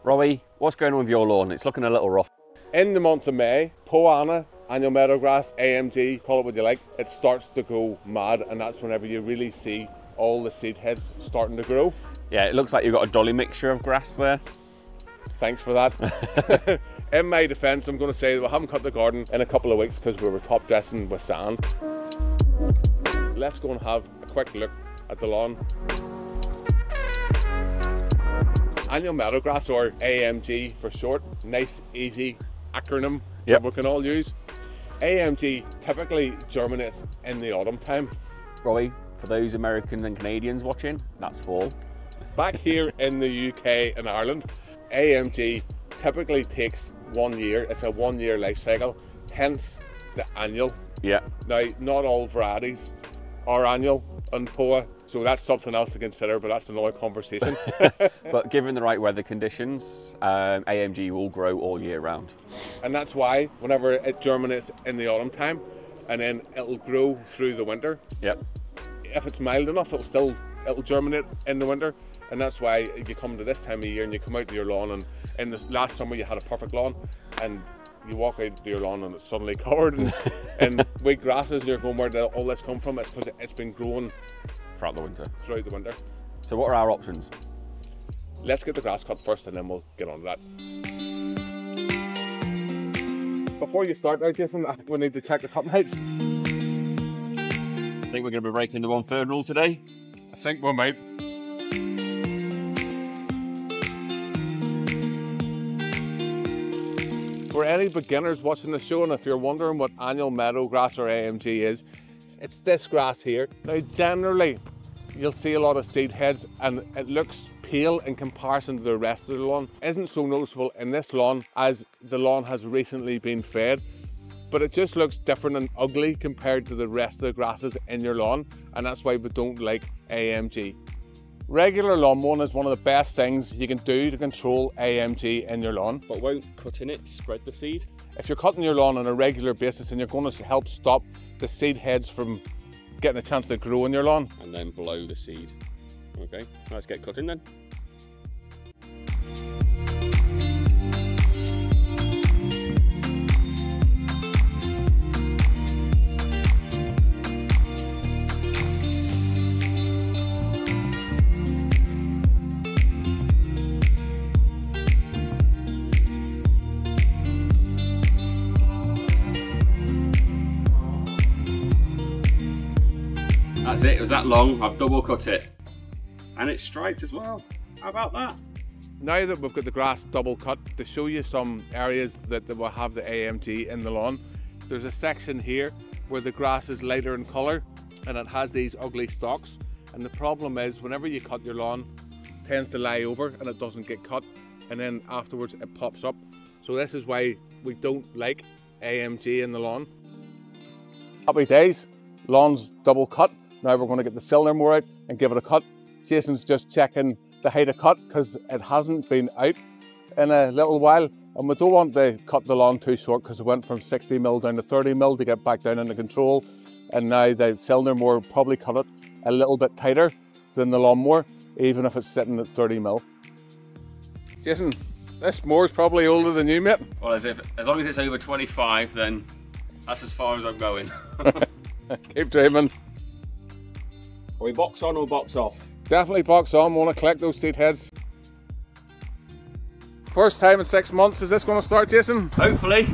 Robbie, what's going on with your lawn? It's looking a little rough. In the month of May, Poana, annual meadowgrass, AMG, call it what you like, it starts to go mad, and that's whenever you really see all the seed heads starting to grow. Yeah, it looks like you've got a dolly mixture of grass there. Thanks for that. In my defence, I'm going to say that we haven't cut the garden in a couple of weeks because we were top dressing with sand. Let's go and have a quick look at the lawn. Annual meadowgrass, or AMG for short, nice easy acronym that we can all use. AMG typically germinates in the autumn time. Robbie, for those American and Canadians watching, that's fall. Back here in the UK and Ireland, AMG typically takes 1 year. It's a 1 year life cycle, hence the annual. Yeah. Now, not all varieties are annual on POA, so that's something else to consider, but that's another conversation. But given the right weather conditions, AMG will grow all year round. And that's why whenever it germinates in the autumn time, and then it'll grow through the winter. Yep. If it's mild enough, it'll germinate in the winter. And that's why you come to this time of year and you come out to your lawn, and in the last summer you had a perfect lawn, and you walk out to your lawn and it's suddenly covered in weed grasses, and you're going, where did all this come from? It's because it's been growing Throughout the winter. So what are our options? Let's get the grass cut first and then we'll get on to that. Before you start there, Jason, we need to check the cutting heights. I think we're going to be breaking the 1/3 rule today. I think we might. For any beginners watching the show, and if you're wondering what annual meadowgrass or AMG is, it's this grass here. Now generally you'll see a lot of seed heads and it looks pale in comparison to the rest of the lawn. It isn't so noticeable in this lawn as the lawn has recently been fed, but it just looks different and ugly compared to the rest of the grasses in your lawn, and that's why we don't like AMG. Regular lawn mowing is one of the best things you can do to control AMG in your lawn. But won't cutting it spread the seed? If you're cutting your lawn on a regular basis, and you're going to help stop the seed heads from getting a chance to grow in your lawn. And then blow the seed. Okay, let's get cutting then. That's it, it was that long, I've double cut it. And it's striped as well. How about that? Now that we've got the grass double cut, to show you some areas that will have the AMG in the lawn, there's a section here where the grass is lighter in colour and it has these ugly stalks. And the problem is, whenever you cut your lawn, it tends to lie over and it doesn't get cut, and then afterwards it pops up. So this is why we don't like AMG in the lawn. Happy days, lawn's double cut. Now we're going to get the cylinder more out and give it a cut. Jason's just checking the height of cut because it hasn't been out in a little while, and we don't want to cut the lawn too short because it went from 60mm down to 30mm to get back down into control, and now the cylinder mower probably cut it a little bit tighter than the lawnmower, even if it's sitting at 30mm. Jason, this mower's probably older than you, mate. Well, as long as it's over 25, then that's as far as I'm going. Keep dreaming. Are we box on or box off? Definitely box on. We want to collect those seed heads. First time in 6 months. Is this going to start, Jason? Hopefully.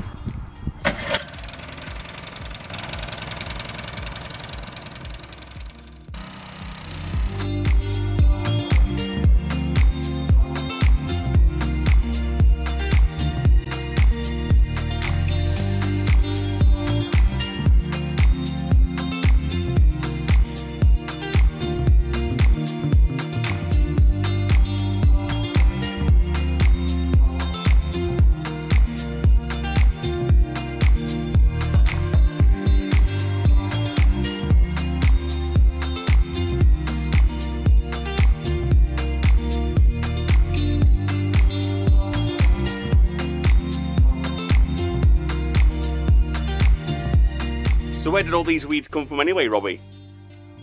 So where did all these weeds come from anyway, Robbie?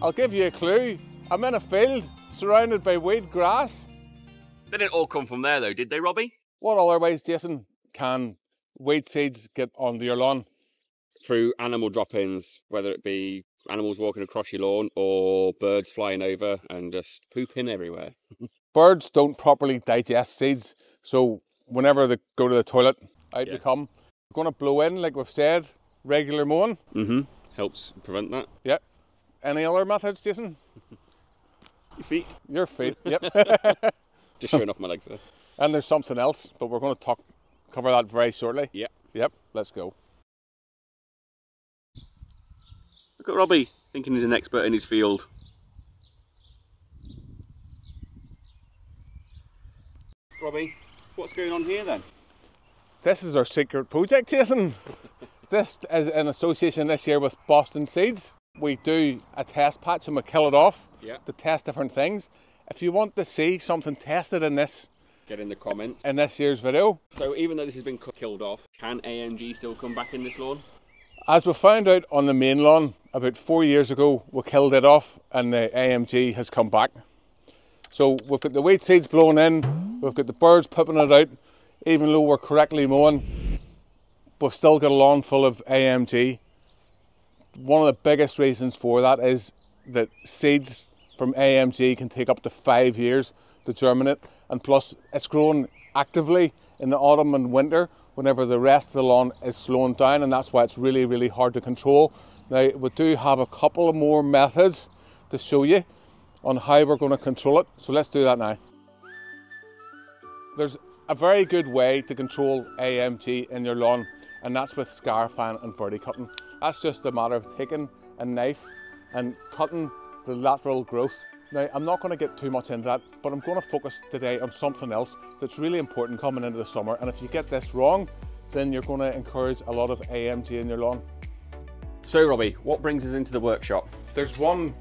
I'll give you a clue. I'm in a field surrounded by weed grass. They didn't all come from there though, did they, Robbie? What other ways, Jason, can weed seeds get onto your lawn? Through animal drop-ins, whether it be animals walking across your lawn or birds flying over and just pooping everywhere. Birds don't properly digest seeds, so whenever they go to the toilet, out they come. We're going to blow in, like we've said, regular mowing. Helps prevent that. Yep. Any other methods, Jason? Your feet. Your feet, yep. Just showing off my legs there. And there's something else, but we're going to cover that very shortly. Yep, let's go. Look at Robbie, thinking he's an expert in his field. Robbie, what's going on here then? This is our secret project, Jason. This is in association this year with Boston Seeds. We do a test patch and we kill it off to test different things. If you want to see something tested in this, get in the comments. In this year's video. So even though this has been killed off, can AMG still come back in this lawn? As we found out on the main lawn about 4 years ago, we killed it off and the AMG has come back. So we've got the weed seeds blown in, we've got the birds pooping it out. Even though we're correctly mowing, we've still got a lawn full of AMG. One of the biggest reasons for that is that seeds from AMG can take up to 5 years to germinate, and plus it's grown actively in the autumn and winter whenever the rest of the lawn is slowing down, and that's why it's really, really hard to control. Now we do have a couple of more methods to show you on how we're going to control it, so let's do that now. There's a very good way to control AMG in your lawn, and that's with scar fan and verticutting. That's just a matter of taking a knife and cutting the lateral growth. Now, I'm not going to get too much into that, but I'm going to focus today on something else that's really important coming into the summer, and if you get this wrong, then you're going to encourage a lot of AMG in your lawn. So Robbie, what brings us into the workshop? There's one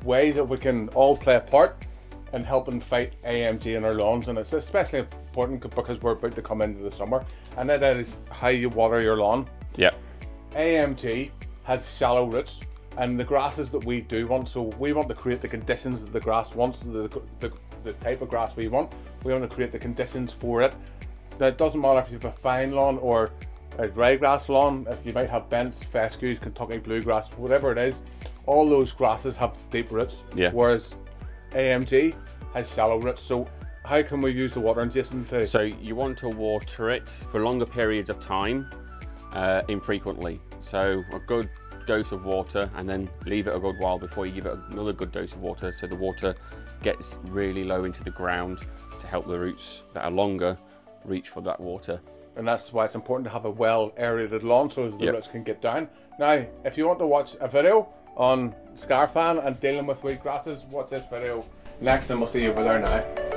way that we can all play a part in helping fight AMG in our lawns, and it's especially important because we're about to come into the summer, and that is how you water your lawn. AMG has shallow roots, and the grasses that we do want, so we want to create the conditions that the grass wants, the type of grass we want to create the conditions for it. Now it doesn't matter if you have a fine lawn or a dry grass lawn, if you might have bents, fescues, Kentucky bluegrass, whatever it is, all those grasses have deep roots, whereas AMG has shallow roots. So how can we use the watering, Jason? So you want to water it for longer periods of time, infrequently. So a good dose of water, and then leave it a good while before you give it another good dose of water, so the water gets really low into the ground to help the roots that are longer reach for that water. And that's why it's important to have a well aerated lawn so the roots can get down. Now, if you want to watch a video on scar fan and dealing with weed grasses, watch this video next, and we'll see you over there now.